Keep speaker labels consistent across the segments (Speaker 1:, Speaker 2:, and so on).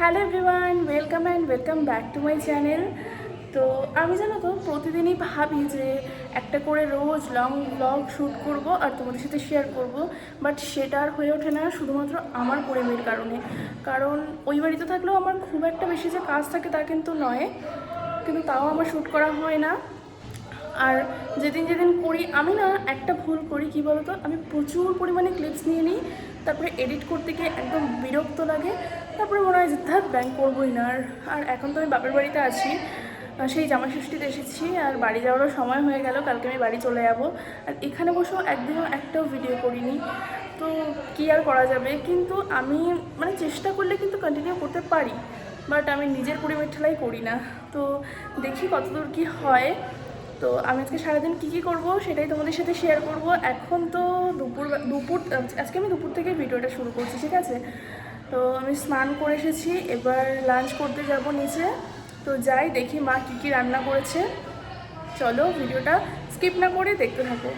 Speaker 1: Hello everyone, welcome back to my channel. তো আমি জানো তো প্রতিদিনই ভাবি যে একটা করে রোজ লং ব্লগ শ্যুট করব আর তোমাদের সাথে শেয়ার করব, বাট সেটা আর হয়ে ওঠে না শুধুমাত্র আমার পরিমের কারণে। কারণ ওই বাড়িতে থাকলেও আমার খুব একটা বেশি যে কাজ থাকে তা কিন্তু নয়, কিন্তু তাও আমার শ্যুট করা হয় না। আর যেদিন করি আমি না একটা ভুল করি, কি বলতো, আমি প্রচুর পরিমাণে ক্লিপস নিয়ে নিই, তারপরে এডিট করতে গিয়ে একদম বিরক্ত লাগে, তারপরে মনে হয় যে থাক ব্যাংক করবোই না। আর এখন তো আমি বাপের বাড়িতে আছি, সেই জামা ষষ্ঠীতে এসেছি, আর বাড়ি যাওয়ারও সময় হয়ে গেল, কালকে আমি বাড়ি চলে যাব। আর এখানে বসেও একদিনও একটাও ভিডিও করিনি, তো কী আর করা যাবে। কিন্তু আমি মানে চেষ্টা করলে কিন্তু কন্টিনিউ করতে পারি, বাট আমি নিজের পরিবেশ ঠেলাই করি না। তো দেখি কতদূর কী হয়। তো আমি আজকে সারাদিন কী করব সেটাই তোমাদের সাথে শেয়ার করব। এখন তো দুপুর আজকে আমি দুপুর থেকে ভিডিওটা শুরু করছি, ঠিক আছে? তো আমি স্নান করে এসেছি, এবার লাঞ্চ করতে যাব নিচে। তো যাই দেখি মা কী রান্না করেছে। চলো ভিডিওটা স্কিপ না করে দেখতে থাকো।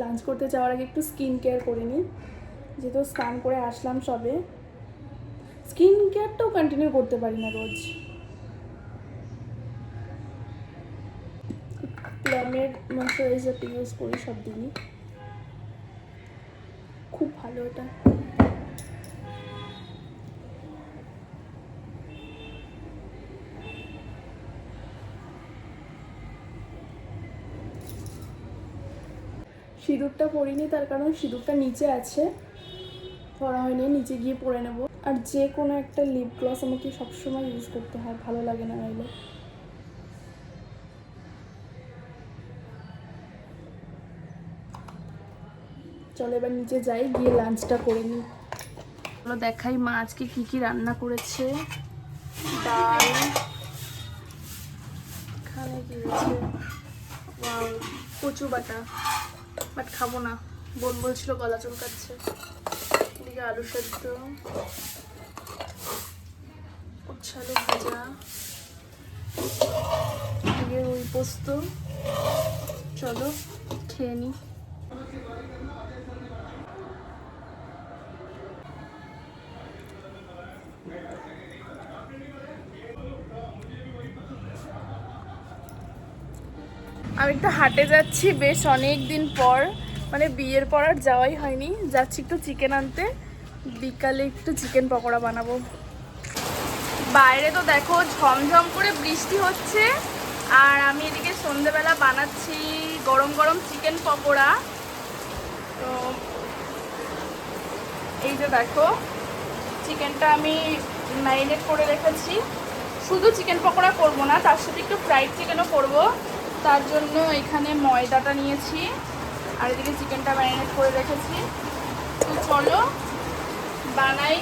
Speaker 1: লাঞ্চ করতে যাওয়ার আগে একটু স্কিন কেয়ার করে নিই, যেহেতু স্নান করে আসলাম সবে। স্কিন কেয়ারটাও কন্টিনিউ করতে পারি না রোজ। প্লামের ময়শ্চারাইজারটা ইউজ করি সব দিনই, খুব ভালো এটা। সিঁদুরটা পরিনি, তার কারণ সিঁদুরটা নিচে আছে, পরা হয়নি, নিচে গিয়ে পরে নেব। আর যে কোনো একটা লিপ গ্লস আমাকে সবসময় ইউজ করতে হয়, ভালো লাগে না নাইলে। চলো এবার নিচে যাই, গিয়ে লাঞ্চটা করে নিই। চলো দেখাই মা আজকে কী রান্না করেছে। ডাল, এখানে কি রয়েছে, কচু বাটা, বাট খাবো না, বোন বলছিল গলা চুলকাচ্ছে। এদিকে আলু সেদ্ধ, উচ্ছে আলু ভাজা, এদিকে রুই পোস্ত। চলো খেয়ে নিই। আমি একটু হাটে যাচ্ছি বেশ অনেক দিন পর, মানে বিয়ের পর আর যাওয়াই হয়নি। যাচ্ছি একটু চিকেন আনতে, বিকালে একটু চিকেন পকোড়া বানাবো। বাইরে তো দেখো ঝমঝম করে বৃষ্টি হচ্ছে, আর আমি এদিকে সন্ধেবেলা বানাচ্ছি গরম গরম চিকেন পকোড়া। তো এই যে দেখো, চিকেনটা আমি ম্যারিনেট করে রেখেছি। শুধু চিকেন পকোড়া করব না, তার সাথে একটু ফ্রাইড চিকেনও করব, তার জন্য এখানে ময়দাটা নিয়েছি, আর এদিকে চিকেনটা ম্যারিনেট করে রেখেছি। তো চলো বানাই।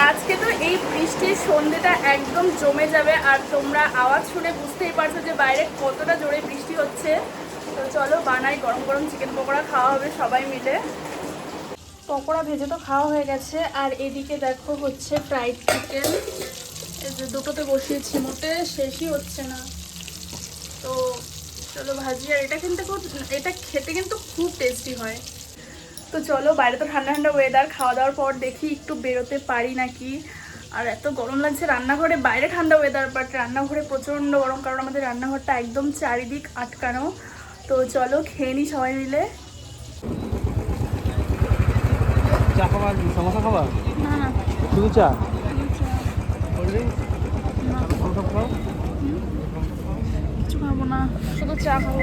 Speaker 1: আজকে তো এই বৃষ্টির সন্ধ্যেটা একদম জমে যাবে, আর তোমরা আওয়াজ শুনে বুঝতেই পারছো যে বাইরে কতটা জোরে বৃষ্টি হচ্ছে। তো চলো বানাই, গরম গরম চিকেন পকোড়া খাওয়া হবে সবাই মিলে। পকোড়া ভেজে তো খাওয়া হয়ে গেছে, আর এদিকে দেখো হচ্ছে ফ্রাইড চিকেন। এই যে দুটোতে বসিয়েছি, মোটে শেষই হচ্ছে না। তো চলো ভাজি। আর এটা খেতে কিন্তু খুব টেস্টি হয়। তো চলো, বাইরে তো ঠান্ডা ঠান্ডা ওয়েদার, খাওয়া দাওয়ার পর দেখি একটু বেরোতে পারি নাকি। আর এত গরম লাগছে রান্নাঘরে, বাইরে ঠান্ডা ওয়েদার বাট রান্নাঘরে প্রচণ্ড গরম, কারণ আমাদের রান্নাঘরটা একদম চারিদিক আটকানো। তো চলো খেয়ে নিই সবাই মিলে।
Speaker 2: চা খাবার, সমোসা খাবার?
Speaker 1: না না,
Speaker 2: শুধু চা?
Speaker 1: কিছু খাবো না, শুধু চা খাবো।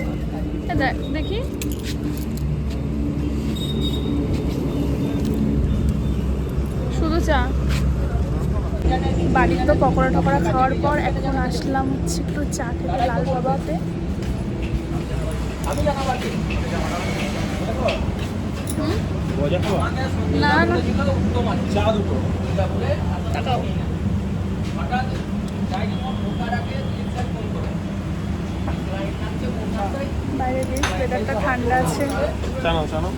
Speaker 1: দেখি শুধু চা। বাড়ির তো পকোড়া টকোড়া খাওয়ার পর এখন আসলাম হচ্ছে একটু চা খেতে লাল বাবাতে। না না, তাকাও। বাইরে বেশ ওয়েদারটা ঠান্ডা আছে।
Speaker 2: জানো জানো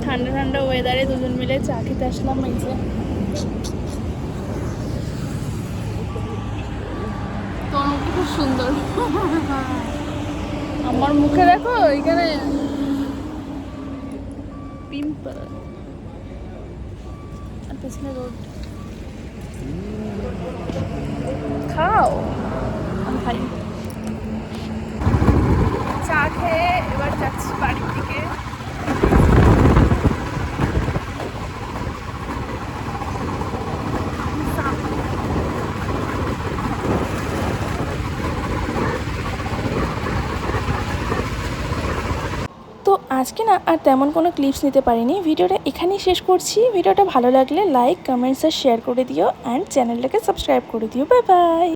Speaker 1: ঠান্ডা ঠান্ডা ওয়েদারে দুজন মিলে চা খেতে আসলাম। এই যে তোর মুখটা খুব সুন্দর। আমার মুখে দেখো এখানে পিম্পল আর পেছনে রোড। খাও, আমি খাই। চা খেয়ে এবার যাচ্ছি বাড়ির দিকে। তো আজকে না আর তেমন কোনো ক্লিপস নিতে পারিনি, ভিডিওটা এখানেই শেষ করছি। ভিডিওটা ভালো লাগলে লাইক, কমেন্টস আর শেয়ার করে দিও অ্যান্ড চ্যানেলটাকে সাবস্ক্রাইব করে দিও। Bye bye.